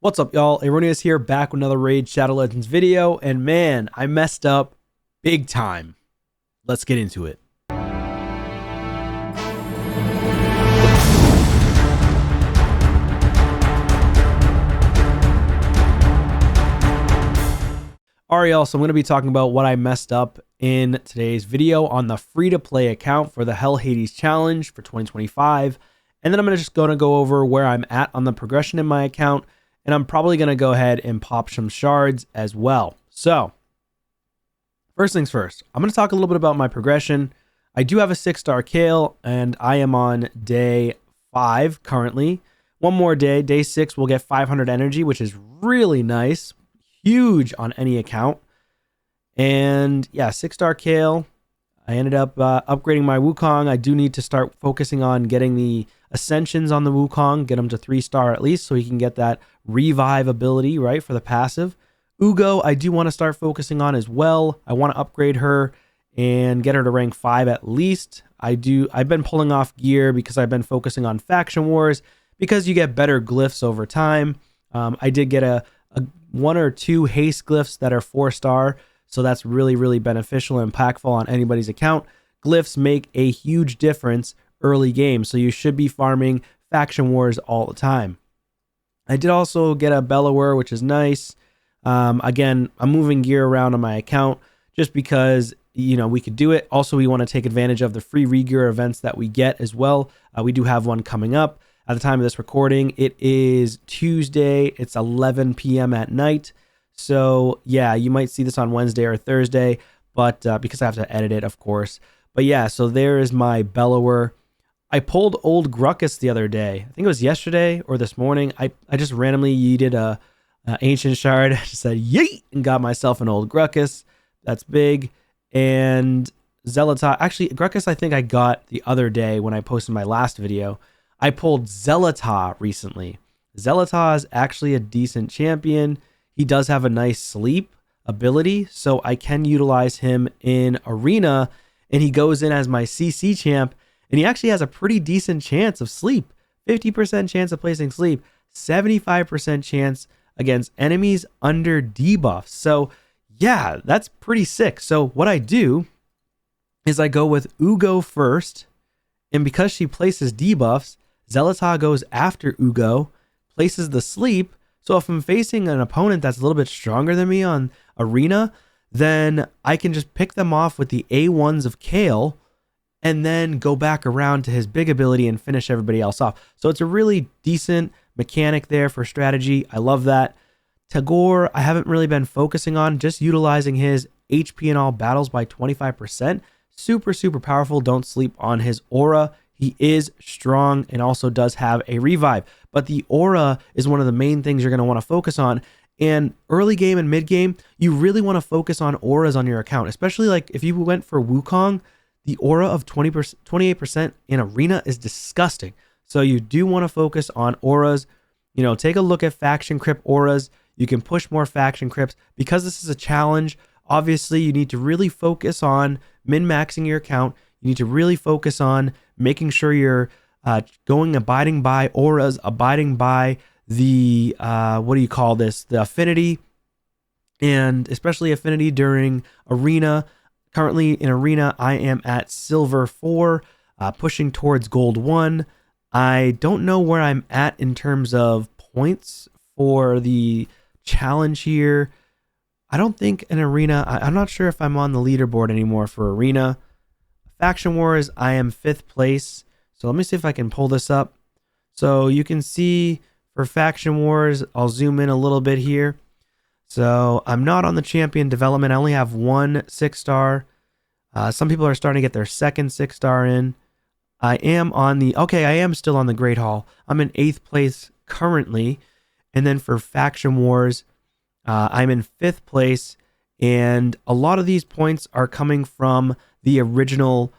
What's up, y'all? Erroneous here, back with another Raid Shadow Legends video, and man, I messed up big time. Let's get into it. Alright, y'all, so I'm going to be talking about what I messed up in today's video on the free-to-play account for the Hell Hades Challenge for 2025, and then I'm just going to go over where I'm at on the progression in my account, and I'm probably going to go ahead and pop some shards as well. So, first things first, I'm going to talk a little bit about my progression. I do have a 6-star Kayle, and I am on day 5 currently. One more day, day 6, we'll get 500 energy, which is really nice. Huge on any account. And yeah, 6-star Kayle. I ended up upgrading my Wukong. I do need to start focusing on getting the ascensions on the Wukong, get him to 3-star at least so he can get that revive ability, right, for the passive. Ugo, I do want to start focusing on as well. I want to upgrade her and get her to rank 5 at least. I've been pulling off gear because I've been focusing on faction wars because you get better glyphs over time. I did get a 1 or 2 haste glyphs that are 4-star, so that's really beneficial and impactful on anybody's account. Glyphs make a huge difference early game, so you should be farming faction wars all the time. I did also get a Bellower, which is nice. Again, I'm moving gear around on my account just because, you know, we could do it. Also, we want to take advantage of the free regear events that we get as well. We do have one coming up. At the time of this recording, it is Tuesday. It's 11 p.m. at night. So yeah, you might see this on Wednesday or Thursday, but because I have to edit it, of course. But yeah, so there is my Bellower. I pulled old Gruckus the other day. I think it was yesterday or this morning. I just randomly yeeted a ancient shard. I just said yeet and got myself an old Gruckus. That's big. And Zealotah. Actually, Gruckus I think I got the other day when I posted my last video. I pulled Zealotah recently. Zealotah is actually a decent champion. He does have a nice sleep ability, so I can utilize him in arena, and he goes in as my CC champ, and he actually has a pretty decent chance of sleep. 50% chance of placing sleep, 75% chance against enemies under debuffs. So yeah, that's pretty sick. So what I do is I go with Ugo first, and because she places debuffs, Zealotah goes after Ugo, places the sleep. So if I'm facing an opponent that's a little bit stronger than me on arena, then I can just pick them off with the A1s of Kayle and then go back around to his big ability and finish everybody else off. So it's a really decent mechanic there for strategy. I love that. Tagore, I haven't really been focusing on, just utilizing his HP in all battles by 25%. Super powerful. Don't sleep on his aura. He is strong and also does have a revive. But the aura is one of the main things you're going to want to focus on. And early game and mid game, you really want to focus on auras on your account. Especially like if you went for Wukong, the aura of 28% in arena is disgusting. So you do want to focus on auras. You know, take a look at faction crypt auras. You can push more faction crypts. Because this is a challenge, obviously you need to really focus on min-maxing your account. You need to really focus on making sure you're abiding by auras, abiding by the, what do you call this? The affinity, and especially affinity during arena. Currently in arena, I am at silver 4, pushing towards gold 1. I don't know where I'm at in terms of points for the challenge here. I don't think in arena, I'm not sure if I'm on the leaderboard anymore for arena. Faction Wars, I am 5th place. So let me see if I can pull this up. So you can see for Faction Wars, I'll zoom in a little bit here. So I'm not on the champion development. I only have 1 6-star. Some people are starting to get their second 6-star in. I am still on the Great Hall. I'm in 8th place currently. And then for Faction Wars, I'm in 5th place. And a lot of these points are coming from the original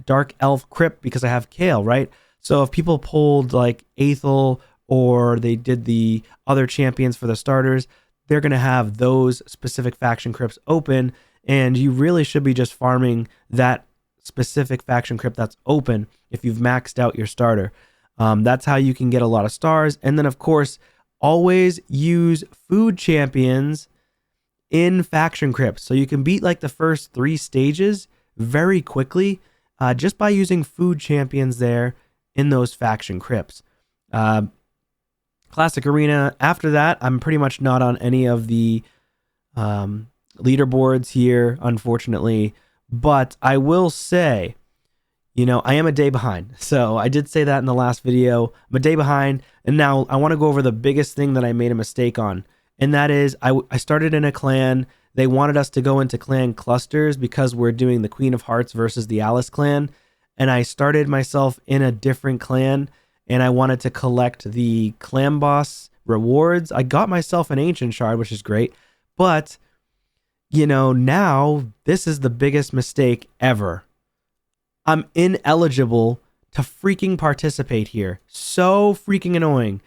Dark Elf Crypt because I have Kayle, right? So if people pulled like Aethel or they did the other champions for the starters, they're going to have those specific faction crypts open, and you really should be just farming that specific faction crypt that's open if you've maxed out your starter. That's how you can get a lot of stars. And then, of course, always use food champions in faction crypts. So you can beat like the first 3 stages very quickly just by using food champions there in those faction crypts. Classic Arena. After that, I'm pretty much not on any of the leaderboards here, unfortunately. But I will say, I am a day behind. So I did say that in the last video. I'm a day behind. And now I want to go over the biggest thing that I made a mistake on. And that is I started in a clan. They wanted us to go into clan clusters because we're doing the Queen of Hearts versus the Alice clan. And I started myself in a different clan. And I wanted to collect the clan boss rewards. I got myself an ancient shard, which is great. But, now this is the biggest mistake ever. I'm ineligible to freaking participate here. So freaking annoying.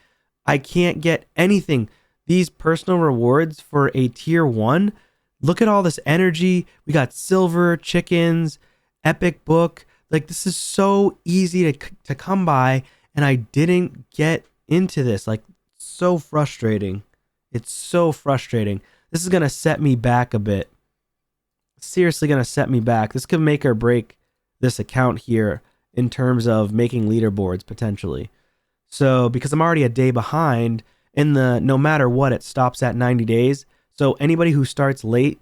I can't get anything. These personal rewards for a tier 1. Look at all this energy. We got silver, chickens, epic book. Like, this is so easy to come by, and I didn't get into this. Like, so frustrating. It's so frustrating. This is going to set me back a bit. Seriously going to set me back. This could make or break this account here in terms of making leaderboards potentially. So because I'm already a day behind, no matter what, it stops at 90 days. So anybody who starts late,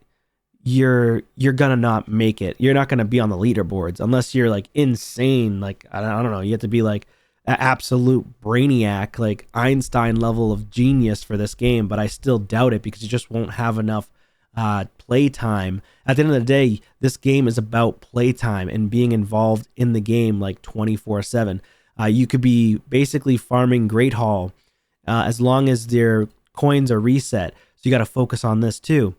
you're gonna not make it. You're not gonna be on the leaderboards unless you're like insane. Like I don't know. You have to be like an absolute brainiac, like Einstein level of genius for this game. But I still doubt it because you just won't have enough playtime. At the end of the day, this game is about playtime and being involved in the game like 24/7. You could be basically farming Great Hall as long as their coins are reset. So you got to focus on this too.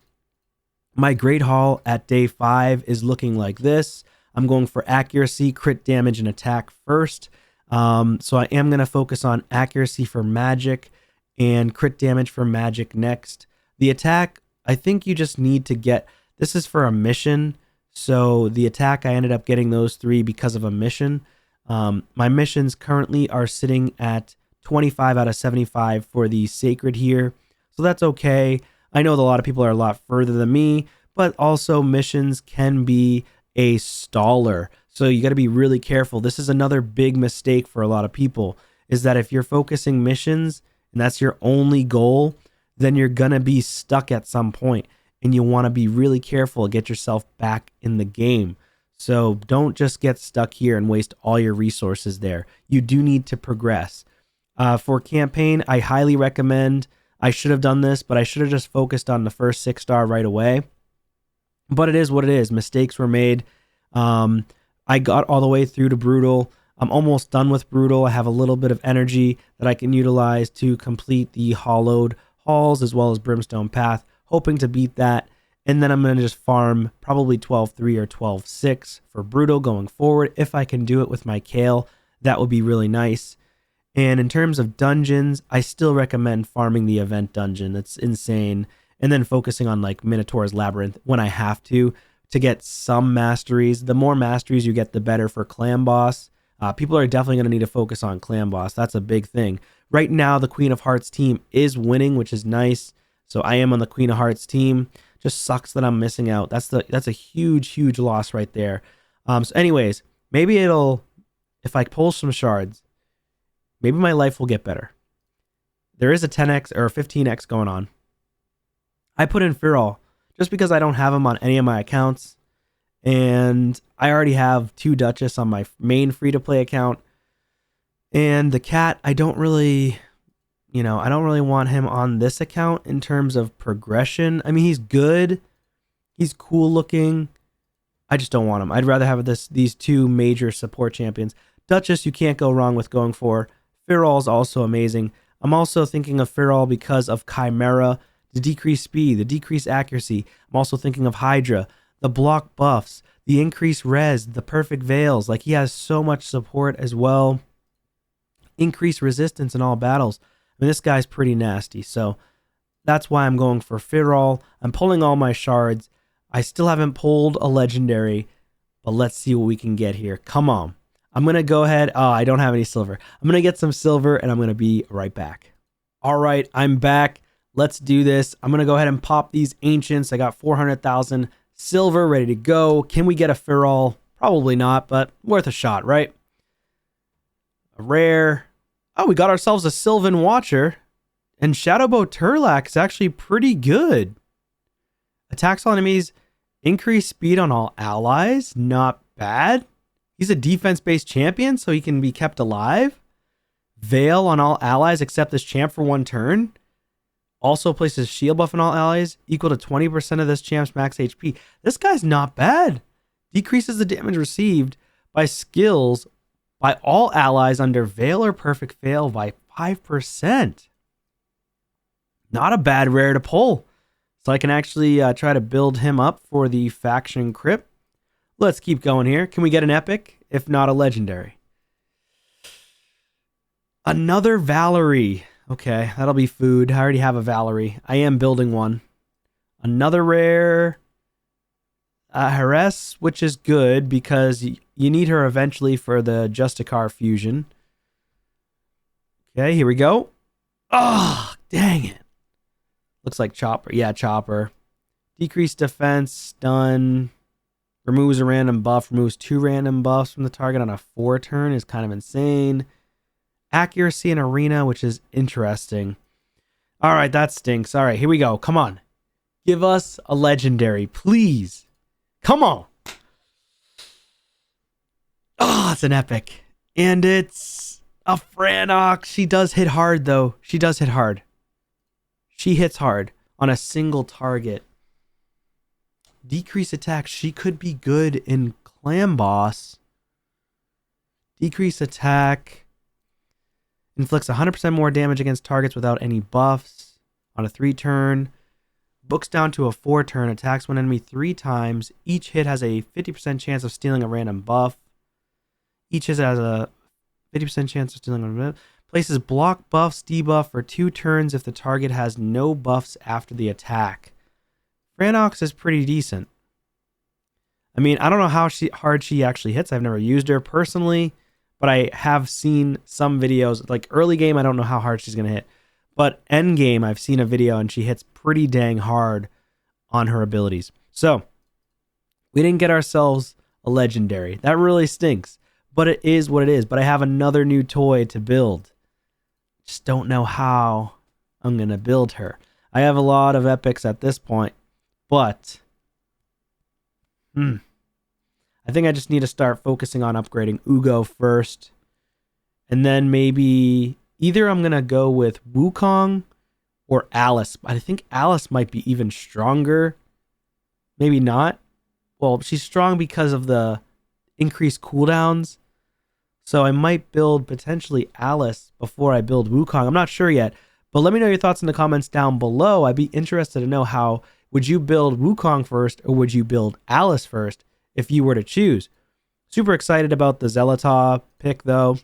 My Great Hall at day 5 is looking like this. I'm going for accuracy, crit damage, and attack first. So I am going to focus on accuracy for magic and crit damage for magic next. The attack, I think you just need to get, this is for a mission. So the attack, I ended up getting those 3 because of a mission. My missions currently are sitting at 25 out of 75 for the sacred here. So that's okay. I know that a lot of people are a lot further than me, but also missions can be a staller. So you got to be really careful. This is another big mistake for a lot of people, is that if you're focusing missions and that's your only goal, then you're going to be stuck at some point, and you want to be really careful and get yourself back in the game. So don't just get stuck here and waste all your resources there. You do need to progress. For campaign, I highly recommend, I should have done this, but I should have just focused on the first 6-star right away. But it is what it is. Mistakes were made. I got all the way through to Brutal. I'm almost done with Brutal. I have a little bit of energy that I can utilize to complete the Hollowed Halls as well as Brimstone Path, hoping to beat that. And then I'm going to just farm probably 12-3 or 12-6 for Brutal going forward. If I can do it with my Kale, that would be really nice. And in terms of dungeons, I still recommend farming the event dungeon. That's insane. And then focusing on like Minotaur's Labyrinth when I have to get some masteries. The more masteries you get, the better for Clan Boss. People are definitely going to need to focus on Clan Boss. That's a big thing. Right now, the Queen of Hearts team is winning, which is nice. So I am on the Queen of Hearts team. Just sucks that I'm missing out. That's a huge loss right there. So anyways, maybe if I pull some shards, maybe my life will get better. There is a 10x or a 15x going on. I put in Feral just because I don't have him on any of my accounts. And I already have 2 Duchess on my main free-to-play account. And the cat, I don't really want him on this account in terms of progression. I mean, he's good. He's cool looking. I just don't want him. I'd rather have these 2 major support champions. Duchess, you can't go wrong with going for. Feral is also amazing. I'm also thinking of Feral because of Chimera, the decreased speed, the decreased accuracy. I'm also thinking of Hydra, the block buffs, the increased res, the perfect veils. Like, he has so much support as well. Increased resistance in all battles. I mean, this guy's pretty nasty. So that's why I'm going for Feral. I'm pulling all my shards. I still haven't pulled a legendary, but let's see what we can get here. Come on. I'm going to go ahead. Oh, I don't have any silver. I'm going to get some silver, and I'm going to be right back. All right, I'm back. Let's do this. I'm going to go ahead and pop these ancients. I got 400,000 silver ready to go. Can we get a Feral? Probably not, but worth a shot, right? A rare. Oh, we got ourselves a Sylvan Watcher. And Shadowbow Turlac is actually pretty good. Attacks all enemies. Increase speed on all allies. Not bad. He's a defense-based champion, so he can be kept alive. Veil on all allies except this champ for 1 turn. Also places shield buff on all allies equal to 20% of this champ's max HP. This guy's not bad. Decreases the damage received by skills by all allies under Veil or Perfect Veil by 5%. Not a bad rare to pull. So I can actually try to build him up for the faction crypt. Let's keep going here. Can we get an epic? If not, a legendary. Another Valerie. Okay, that'll be food. I already have a Valerie. I am building one. Another rare. Harass, which is good because you need her eventually for the Justicar fusion. Okay, here we go. Oh, dang it. Looks like Chopper. Yeah, Chopper. Decreased defense, stun. Removes a random buff. Removes 2 random buffs from the target on a 4 turn is kind of insane. Accuracy in arena, which is interesting. All right, that stinks. All right, here we go. Come on. Give us a legendary, please. Come on. Oh, it's an epic. And it's a Franox. She does hit hard, though. She does hit hard. She hits hard on a single target. Decrease attack. She could be good in Clan Boss. Decrease attack. Inflicts 100% more damage against targets without any buffs on a 3 turn. Books down to a 4 turn. Attacks one enemy 3 times. Each hit has a 50% chance of stealing a random buff. Each hit has a 50% chance of stealing a random buff. Places block buffs debuff for 2 turns if the target has no buffs after the attack. Franox is pretty decent. I mean, I don't know how hard she actually hits. I've never used her personally. But I have seen some videos, like early game, I don't know how hard she's going to hit. But end game, I've seen a video and she hits pretty dang hard on her abilities. So, we didn't get ourselves a legendary. That really stinks. But it is what it is. But I have another new toy to build. Just don't know how I'm going to build her. I have a lot of epics at this point. But, I think I just need to start focusing on upgrading Ugo first. And then maybe either I'm going to go with Wukong or Alice. I think Alice might be even stronger. Maybe not. Well, she's strong because of the increased cooldowns. So I might build potentially Alice before I build Wukong. I'm not sure yet. But let me know your thoughts in the comments down below. I'd be interested to know how would you build Wukong first or would you build Alice first? If you were to choose. Super excited about the Xelata pick, though.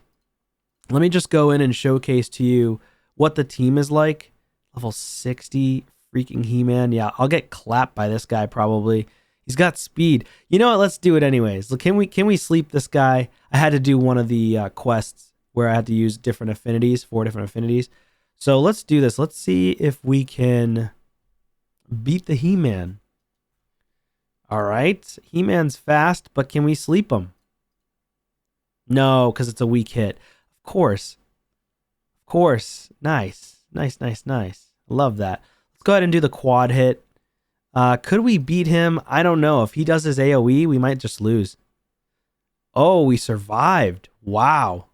Let me just go in and showcase to you what the team is like. Level 60, freaking He-Man. Yeah, I'll get clapped by this guy probably. He's got speed. You know what? Let's do it anyways. Look, can we sleep this guy? I had to do one of the quests where I had to use different affinities, 4 different affinities. So let's do this. Let's see if we can beat the He-Man. All right. He-Man's fast, but can we sleep him? No, because it's a weak hit. Of course. Of course. Nice. Nice, nice, nice. Love that. Let's go ahead and do the quad hit. Could we beat him? I don't know. If he does his AoE, we might just lose. Oh, we survived. Wow.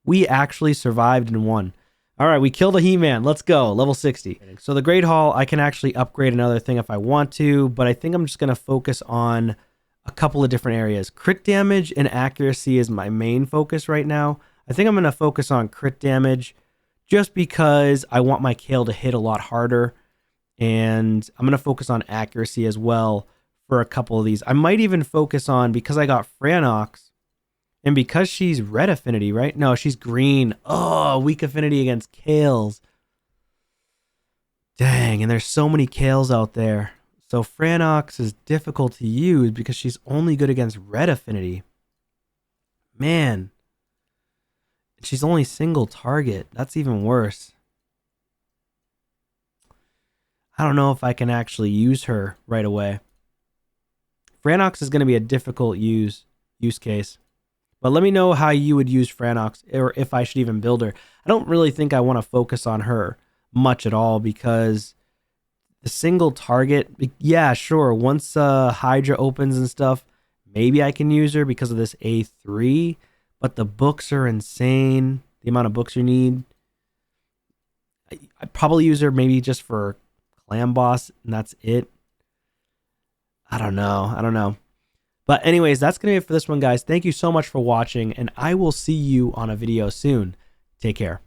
We actually survived and won. All right, we killed a He-Man. Let's go. Level 60. So the Great Hall, I can actually upgrade another thing if I want to, but I think I'm just going to focus on a couple of different areas. Crit damage and accuracy is my main focus right now. I think I'm going to focus on crit damage just because I want my Kale to hit a lot harder, and I'm going to focus on accuracy as well for a couple of these. I might even focus on, because I got Franox, and because she's red affinity, right? No, she's green. Oh, weak affinity against Kales. Dang, and there's so many Kales out there. So Franox is difficult to use because she's only good against red affinity. Man. She's only single target. That's even worse. I don't know if I can actually use her right away. Franox is going to be a difficult use case. But let me know how you would use Franox, or if I should even build her. I don't really think I want to focus on her much at all, because the single target, yeah, sure. Once Hydra opens and stuff, maybe I can use her because of this A3. But the books are insane. The amount of books you need. I'd probably use her maybe just for Clan Boss, and that's it. I don't know. But anyways, that's going to be it for this one, guys. Thank you so much for watching, and I will see you on a video soon. Take care.